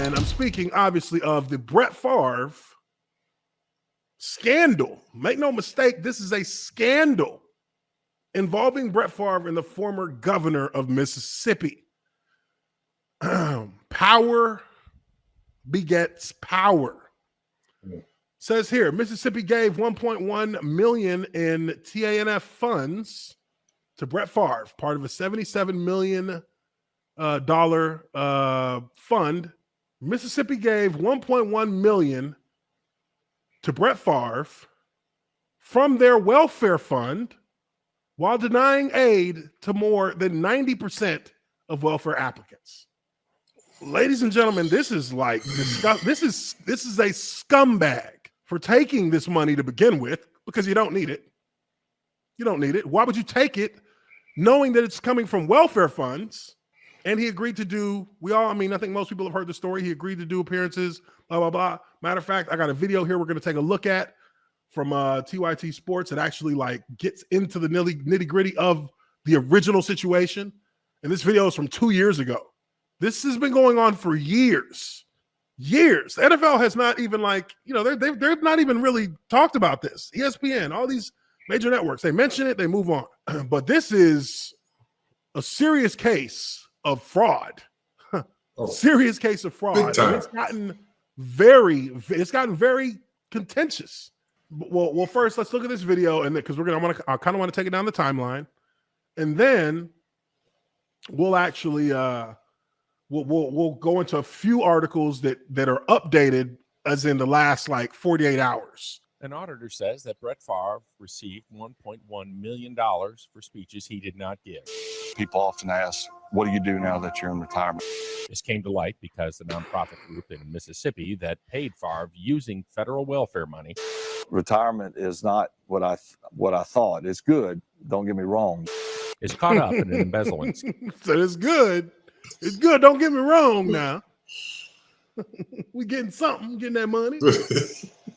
And I'm speaking, obviously, of the Brett Favre scandal. Make no mistake, this is a scandal involving Brett Favre and the former governor of Mississippi. Power begets power. Says here, Mississippi gave $1.1 million in TANF funds to Brett Favre, part of a $77 million fund. Mississippi gave $1.1 million to Brett Favre from their welfare fund while denying aid to more than 90% of welfare applicants. Ladies and gentlemen, this is like this is a scumbag for taking this money to begin with, because you don't need it. You don't need it. Why would you take it knowing that it's coming from welfare funds? And he agreed to do, I think most people have heard the story. He agreed to do appearances, blah, blah, blah. Matter of fact, I got a video here we're going to take a look at from TYT Sports. It actually like gets into the nitty gritty of the original situation. And this video is from 2 years ago. This has been going on for years. Years. The NFL has not even they've not even really talked about this. ESPN, all these major networks, they mention it, they move on. But this is a serious case of fraud. Serious case of fraud. And it's gotten very contentious. Well, first let's look at this video, and because I kind of want to take it down the timeline, and then we'll actually we'll go into a few articles that are updated as in the last 48 hours. An auditor says that Brett Favre received $1.1 million for speeches he did not give. People often ask, what do you do now that you're in retirement? This came to light because the nonprofit group in Mississippi that paid Favre using federal welfare money. Retirement is not what I thought. It's good. Don't get me wrong. Is caught up in an embezzlement. So it's good. It's good. Don't get me wrong now. We getting something, getting that money.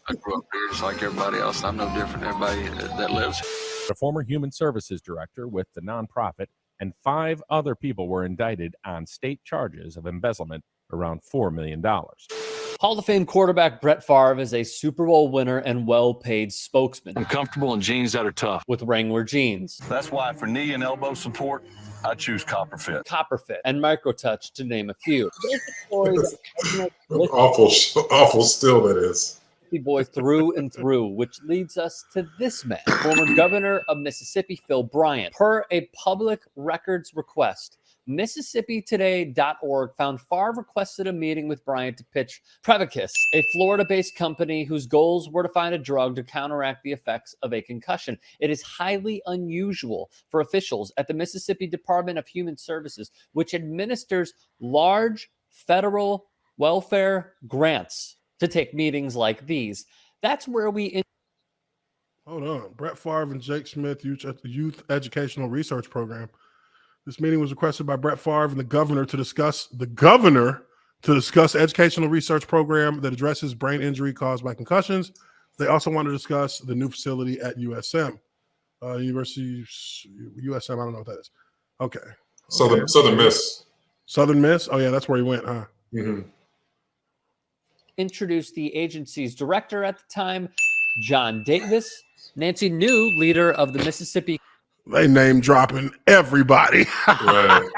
I grew up here just like everybody else. I'm no different than everybody that lives here. The former human services director with the nonprofit and 5 other people were indicted on state charges of embezzlement around $4 million. Hall of Fame quarterback Brett Favre is a Super Bowl winner and well-paid spokesman. I'm comfortable in jeans that are tough. With Wrangler jeans. That's why for knee and elbow support, I choose Copperfit. Copperfit and Microtouch, to name a few. Awful still that is. Boy through and through, which leads us to this man, former governor of Mississippi, Phil Bryant. Per a public records request, MississippiToday.org found Favre requested a meeting with Bryant to pitch Prevacus, a Florida-based company whose goals were to find a drug to counteract the effects of a concussion. It is highly unusual for officials at the Mississippi Department of Human Services, which administers large federal welfare grants, to take meetings like these. That's where Hold on. Brett Favre and Jake Smith Youth Educational Research Program. This meeting was requested by Brett Favre and the governor to discuss educational research program that addresses brain injury caused by concussions. They also want to discuss the new facility at USM. University USM, I don't know what that is. Okay. Southern Miss. Southern Miss? Oh yeah, that's where he went, huh? Mm-hmm. Introduced the agency's director at the time, John Davis. Nancy New, leader of the Mississippi. They name dropping everybody. right.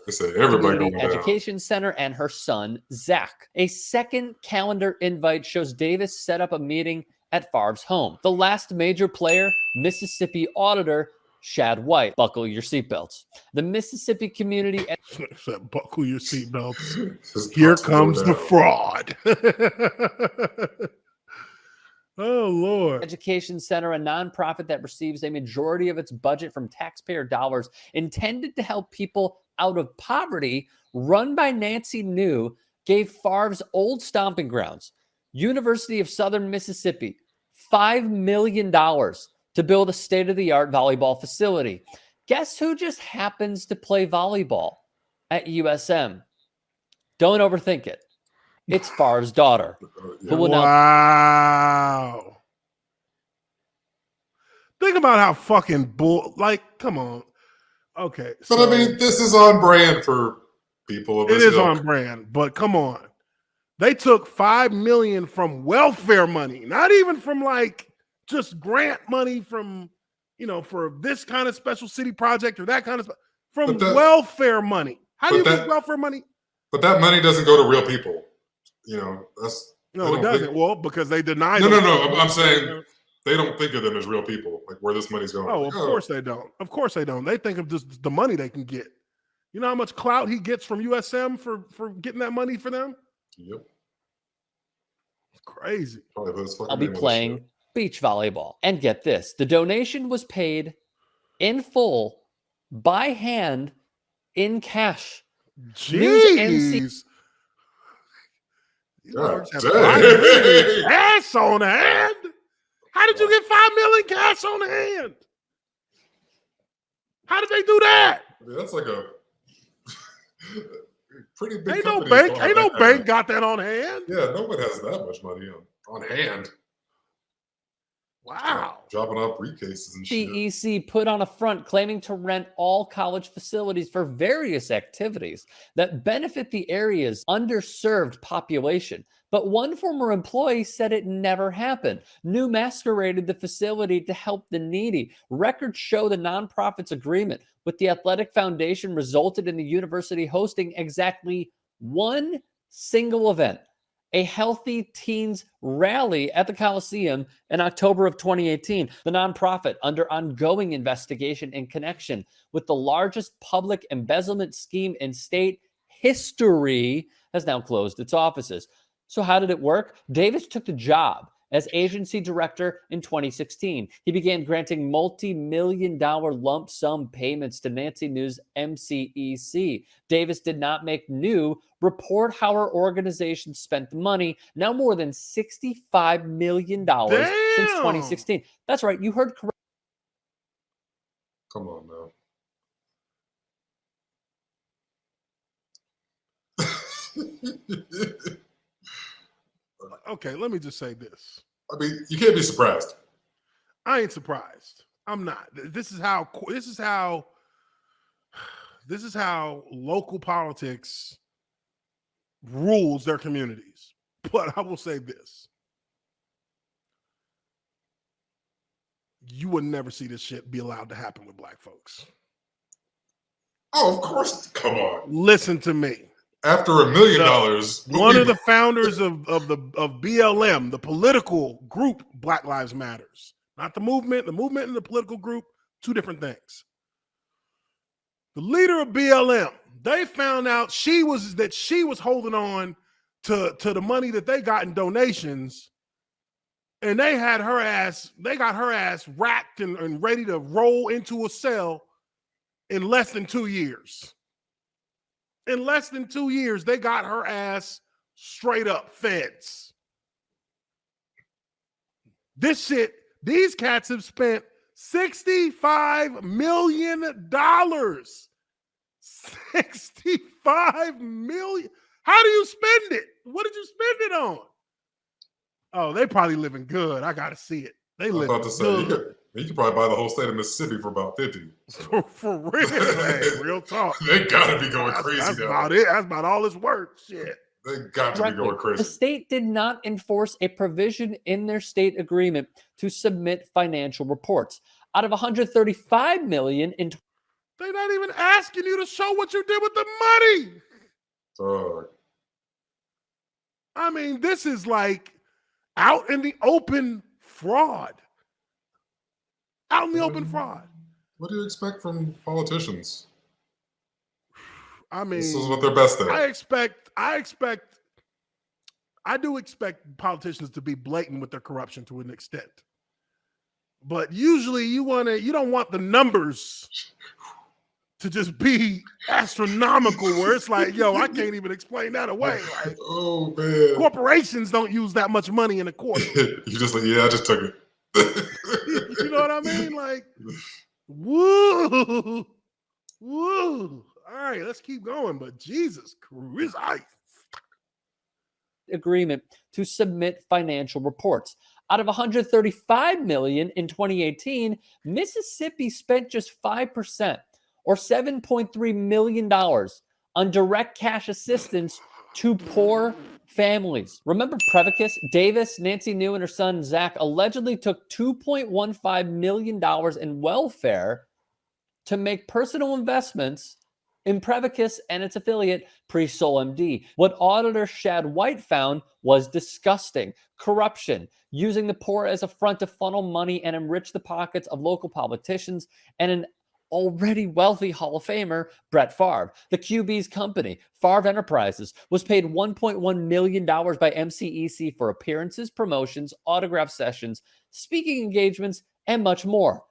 They say everybody going Education Center, and her son, Zach. A second calendar invite shows Davis set up a meeting at Favre's home. The last major player, Mississippi auditor Shad White. Buckle your seatbelts. The Mississippi community. Buckle your seatbelts. Here comes the fraud. Oh, Lord. Education Center, a nonprofit that receives a majority of its budget from taxpayer dollars, intended to help people out of poverty, run by Nancy New, gave Favre's old stomping grounds, University of Southern Mississippi, $5 million to build a state-of-the-art volleyball facility. Guess who just happens to play volleyball at USM? Don't overthink it. It's Favre's daughter. Who will wow. Think about how fucking come on. Okay. But I mean, this is on brand for people of It this is ilk. on brand, but come on. They took $5 million from welfare money, not even from like just grant money from, for this kind of special city project or that kind of from welfare money. How do you get welfare money? But that money doesn't go to real people. That's no, it doesn't. Well, because they deny. No. I'm saying they don't think of them as real people, like where this money's going. Oh, of course they don't. Of course they don't. They think of just the money they can get. You know how much clout he gets from USM for getting that money for them? Yep. It's crazy. I'll be playing beach volleyball. And get this, the donation was paid in full, by hand, in cash. Jeez. Cash on hand? How did you get $5 million cash on hand? How did they do that? That's like a pretty big. Ain't no bank got that on hand. Yeah, no one has that much money on hand. Wow. Dropping off briefcases and shit. CEC put on a front claiming to rent all college facilities for various activities that benefit the area's underserved population. But one former employee said it never happened. New masqueraded the facility to help the needy. Records show the nonprofit's agreement with the Athletic Foundation resulted in the university hosting exactly one single event, a Healthy Teens rally at the Coliseum in October of 2018. The nonprofit, under ongoing investigation in connection with the largest public embezzlement scheme in state history, has now closed its offices. So how did it work? Davis took the job as agency director in 2016. He began granting multi-million-dollar lump sum payments to Nancy New's MCEC. Davis did not make New report how her organization spent the money, now more than $65 million since 2016. That's right, you heard correct. Come on now. Okay, let me just say this. I mean, you can't be surprised. I ain't surprised. I'm not. This is how local politics rules their communities. But I will say this. You would never see this shit be allowed to happen with black folks. Oh, of course. Come on. Listen to me. After $1 million, one of the founders of BLM, the political group Black Lives Matters, not the movement. The movement and the political group, two different things. The leader of BLM, they found out she was holding on to the money that they got in donations, and they got her ass wrapped and ready to roll into a cell in less than 2 years. In less than 2 years, they got her ass straight up feds. These cats have spent $65 million. $65 million. How do you spend it? What did you spend it on? Oh, they probably living good. I got to see it. They live good. You could probably buy the whole state of Mississippi for about 50. So. For real, hey, real talk. They gotta be going crazy. That's about it. That's about all it's worth. Shit. They got to be going crazy. The state did not enforce a provision in their state agreement to submit financial reports. Out of $135 million in. They're not even asking you to show what you did with the money. I mean, this is like out in the open fraud. Out in the open fraud. What do you expect from politicians? I mean, this is what they're best at. I do expect politicians to be blatant with their corruption to an extent. But usually you don't want the numbers to just be astronomical where it's like, yo, I can't even explain that away. Like, oh man. Corporations don't use that much money in a quarter. You just like, yeah, I just took it. You know what I mean? Like, woo. All right, let's keep going. But Jesus Christ. Agreement to submit financial reports. Out of $135 million in 2018, Mississippi spent just 5%, or $7.3 million, on direct cash assistance to poor families. Remember Prevacus? Davis, Nancy New, and her son Zach allegedly took $2.15 million in welfare to make personal investments in Prevacus and its affiliate, Presol MD. What auditor Shad White found was disgusting. Corruption, using the poor as a front to funnel money and enrich the pockets of local politicians and an already wealthy Hall of Famer, Brett Favre. The QB's company, Favre Enterprises, was paid $1.1 million by MCEC for appearances, promotions, autograph sessions, speaking engagements, and much more,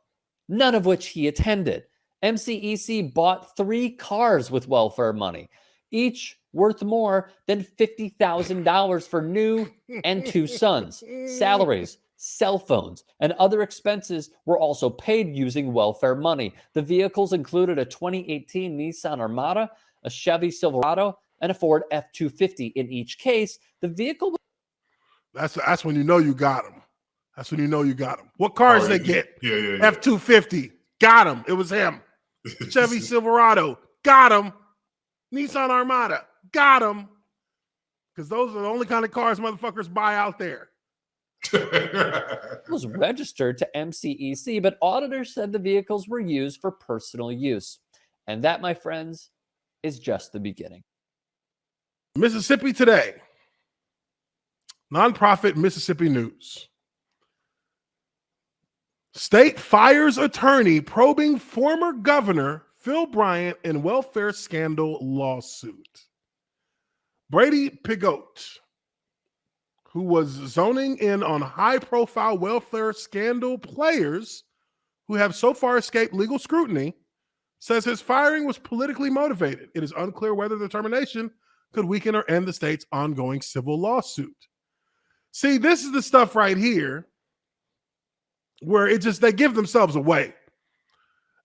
none of which he attended. MCEC bought 3 cars with welfare money, each worth more than $50,000 for New and 2 sons. Salaries, cell phones, and other expenses were also paid using welfare money. The vehicles included a 2018 Nissan Armada, a Chevy Silverado, and a Ford F-250. In each case, the vehicle... That's when you know you got them. That's when you know you got them. What cars they get? Yeah. F-250. Got him. It was him. Chevy Silverado. Got him. Nissan Armada. Got him. Because those are the only kind of cars motherfuckers buy out there. It was registered to MCEC, but auditors said the vehicles were used for personal use. And that, my friends, is just the beginning. Mississippi Today. Nonprofit Mississippi News. State fires attorney probing former governor Phil Bryant in welfare scandal lawsuit. Brady Pigotte, who was zoning in on high-profile welfare scandal players who have so far escaped legal scrutiny, says his firing was politically motivated. It is unclear whether the termination could weaken or end the state's ongoing civil lawsuit. See, this is the stuff right here where they give themselves away.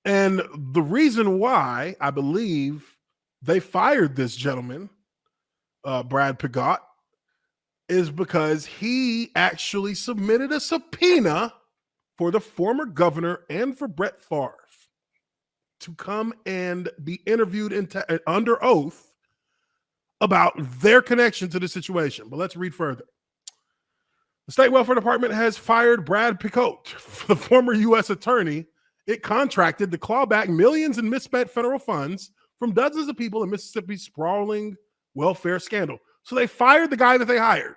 And the reason why I believe they fired this gentleman, Brad Pigotte, is because he actually submitted a subpoena for the former governor and for Brett Favre to come and be interviewed under oath about their connection to the situation. But let's read further. The state welfare department has fired Brad Pigotte, the former U.S. attorney it contracted to claw back millions in misspent federal funds from dozens of people in Mississippi's sprawling welfare scandal. So they fired the guy that they hired.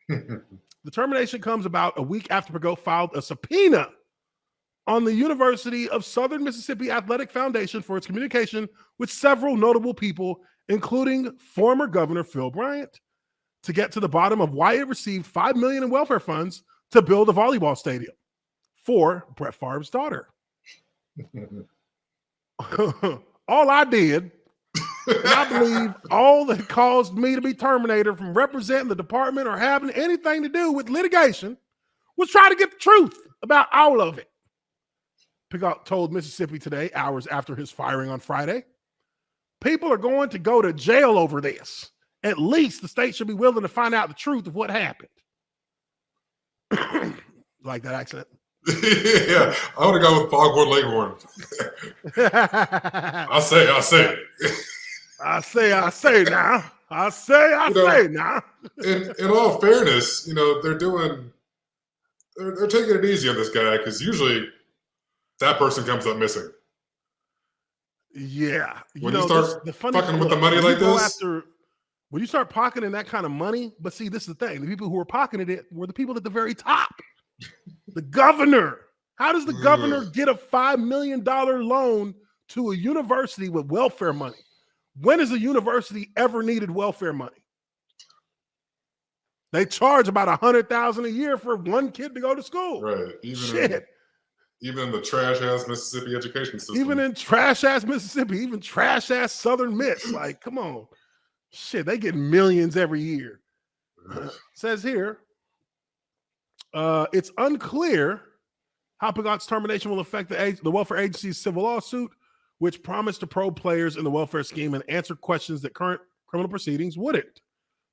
The termination comes about a week after Pigotte filed a subpoena on the University of Southern Mississippi Athletic Foundation for its communication with several notable people, including former Governor Phil Bryant, to get to the bottom of why it received $5 million in welfare funds to build a volleyball stadium for Brett Favre's daughter. All I did, and I believe all that caused me to be terminated from representing the department or having anything to do with litigation, was try to get the truth about all of it. Pigotte told Mississippi Today hours after his firing on Friday. People are going to go to jail over this. At least the state should be willing to find out the truth of what happened. Like that accent? Yeah, I would have gone with Foghorn Leghorn. I say now. I say now. In all fairness, they're taking it easy on this guy because usually that person comes up missing. Yeah. When you start fucking with the money like this. When you start pocketing that kind of money, but see, this is the thing. The people who were pocketing it were the people at the very top. The governor. How does the governor get a $5 million loan to a university with welfare money? When has a university ever needed welfare money? They charge about $100,000 a year for one kid to go to school. Right. Even in the trash-ass Mississippi education system. Even in trash-ass Mississippi, even trash-ass Southern Miss. Like, come on. Shit, they get millions every year. Says here, it's unclear how Pigotte's termination will affect the welfare agency's civil lawsuit, which promised to probe players in the welfare scheme and answer questions that current criminal proceedings wouldn't.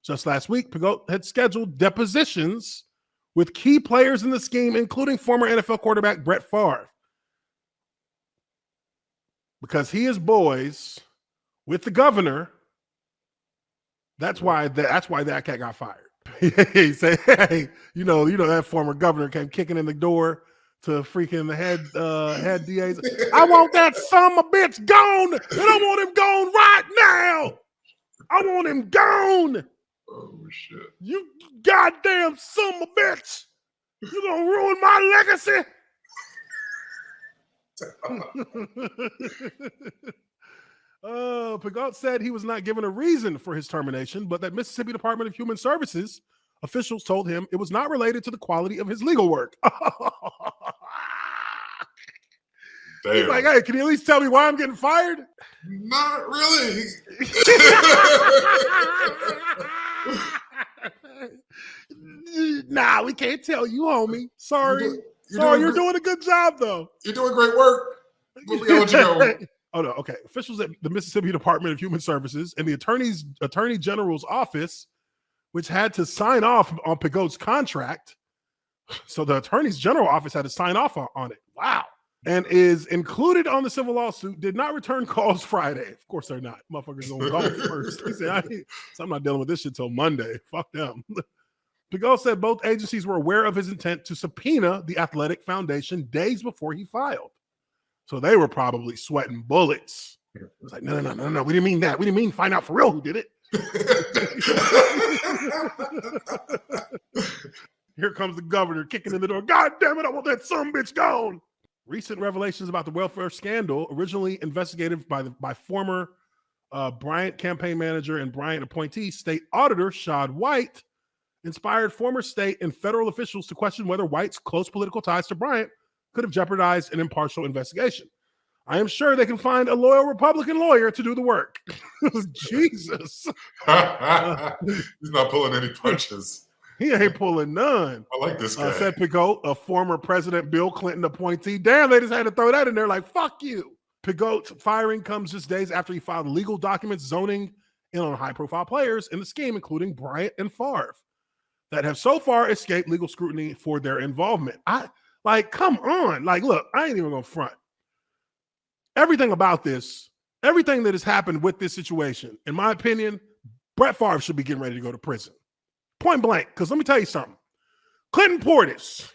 Just last week, Pigotte had scheduled depositions with key players in the scheme, including former NFL quarterback Brett Favre, because he is boys with the governor. That's why that cat got fired. He said, "Hey, you know that former governor came kicking in the door to freaking the head DAs. I want that son of a bitch gone, and I want him gone right now. I want him gone. Oh shit! You goddamn son of a bitch! You gonna ruin my legacy." Pagot said he was not given a reason for his termination, but that Mississippi Department of Human Services officials told him it was not related to the quality of his legal work. Damn. He's like, "Hey, can you at least tell me why I'm getting fired?" Not really. Nah, we can't tell you, homie. Sorry. You're doing a good job, though. You're doing great work. But we gotta let you go. Oh no, okay. Officials at the Mississippi Department of Human Services and the Attorney General's office, which had to sign off on Pagot's contract. So the Attorney General office had to sign off on it. Wow. And is included on the civil lawsuit, did not return calls Friday. Of course they're not. Motherfuckers gonna golf first. He said, I'm not dealing with this shit till Monday. Fuck them. Pagot said both agencies were aware of his intent to subpoena the Athletic Foundation days before he filed. So they were probably sweating bullets. It was like, no. We didn't mean that. We didn't mean find out for real who did it. Here comes the governor kicking in the door. God damn it, I want that son bitch gone. Recent revelations about the welfare scandal, originally investigated by former Bryant campaign manager and Bryant appointee state auditor Shad White, inspired former state and federal officials to question whether White's close political ties to Bryant could have jeopardized an impartial investigation. I am sure they can find a loyal Republican lawyer to do the work. Jesus. He's not pulling any punches. He ain't pulling none. I like this guy. Said Pagot, a former President Bill Clinton appointee. Damn, they just had to throw that in there like, fuck you. Pagot's firing comes just days after he filed legal documents zoning in on high-profile players in the scheme, including Bryant and Favre, that have so far escaped legal scrutiny for their involvement. Come on. Look, I ain't even gonna front. Everything about this, everything that has happened with this situation, in my opinion, Brett Favre should be getting ready to go to prison. Point blank, because let me tell you something. Clinton Portis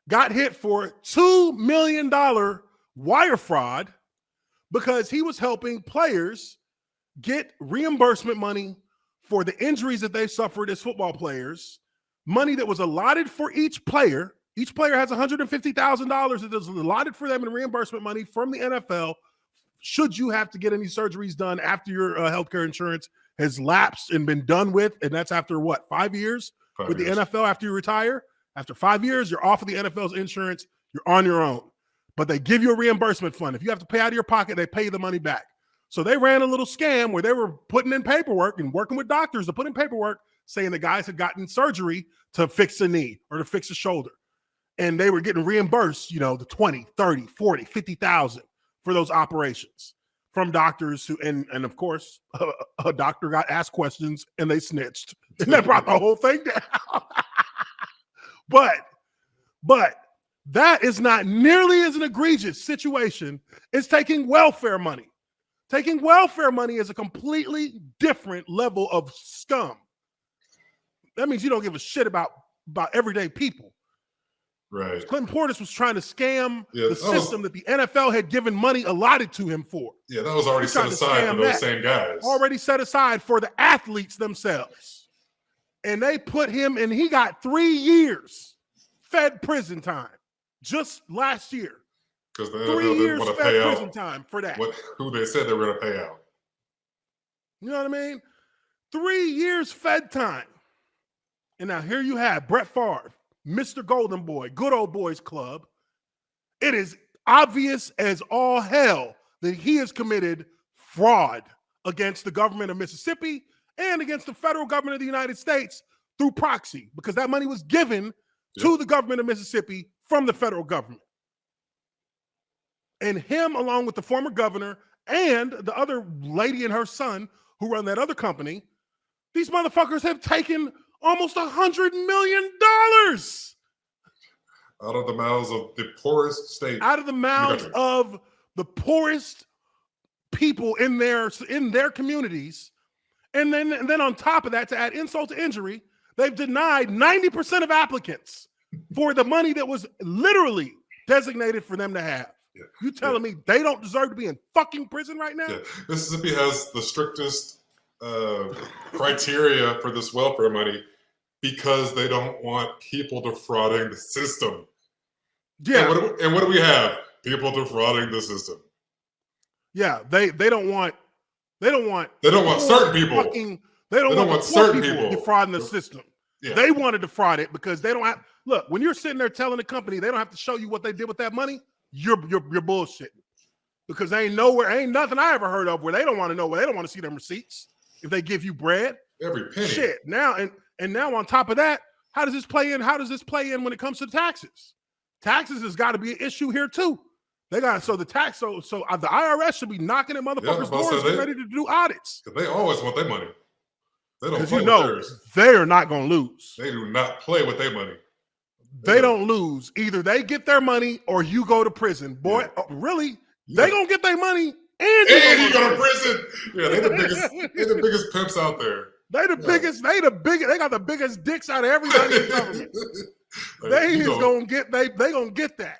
got hit for $2 million wire fraud because he was helping players get reimbursement money for the injuries that they suffered as football players, money that was allotted for each player. Each player has $150,000 that is allotted for them in reimbursement money from the NFL. Should you have to get any surgeries done after your healthcare insurance has lapsed and been done with, and that's after what, 5 years with the NFL after you retire? After 5 years, you're off of the NFL's insurance. You're on your own. But they give you a reimbursement fund. If you have to pay out of your pocket, they pay you the money back. So they ran a little scam where they were putting in paperwork and working with doctors to put in paperwork saying the guys had gotten surgery to fix a knee or to fix a shoulder. And they were getting reimbursed, the 20, 30, 40, 50,000 for those operations from doctors who, and of course, a doctor got asked questions and they snitched. And that brought the whole thing down. But that is not nearly as an egregious situation as taking welfare money. Taking welfare money is a completely different level of scum. That means you don't give a shit about everyday people. Right. Clinton Portis was trying to scam the system that the NFL had given money allotted to him for. Yeah, that was already set aside for those same guys. Already set aside for the athletes themselves. And they put him, and he got 3 years fed prison time just last year. Because the 3 NFL years didn't want to fed pay prison out time for that. who they said they were going to pay out. You know what I mean? 3 years fed time. And now here you have Brett Favre, Mr. Golden Boy, good old boys club. It is obvious as all hell that he has committed fraud against the government of Mississippi and against the federal government of the United States through proxy, because that money was given to the government of Mississippi from the federal government. And him, along with the former governor and the other lady and her son who run that other company, these motherfuckers have taken almost $100 million out of the mouths of the poorest state. Out of the mouths of the poorest people in their communities. And then on top of that, to add insult to injury, they've denied 90% of applicants for the money that was literally designated for them to have. Yeah. You telling me they don't deserve to be in fucking prison right now? Yeah. Mississippi has the strictest criteria for this welfare money because they don't want people defrauding the system. Yeah. And what do we have? People defrauding the system. Yeah, they don't want certain people. They don't want certain people defrauding the system. Yeah. They want to defraud it because they don't have. Look, when you're sitting there telling the company they don't have to show you what they did with that money, you're bullshitting. Because ain't nothing I ever heard of where they don't want to know, where they don't want to see them receipts if they give you bread. Every penny. Shit. Now and now on top of that, how does this play in? How does this play in when it comes to taxes? Taxes has got to be an issue here too. They got so the IRS should be knocking at motherfuckers' doors ready to do audits. Because they always want their money. They don't play with theirs. They are not going to lose. They do not play with their money. They don't lose. Either they get their money or you go to prison. Boy, really? Yeah. They gonna get their money and you go to prison. Yeah, they the biggest pimps out there. They the biggest. They got the biggest dicks out of everybody in the government. They gonna get that.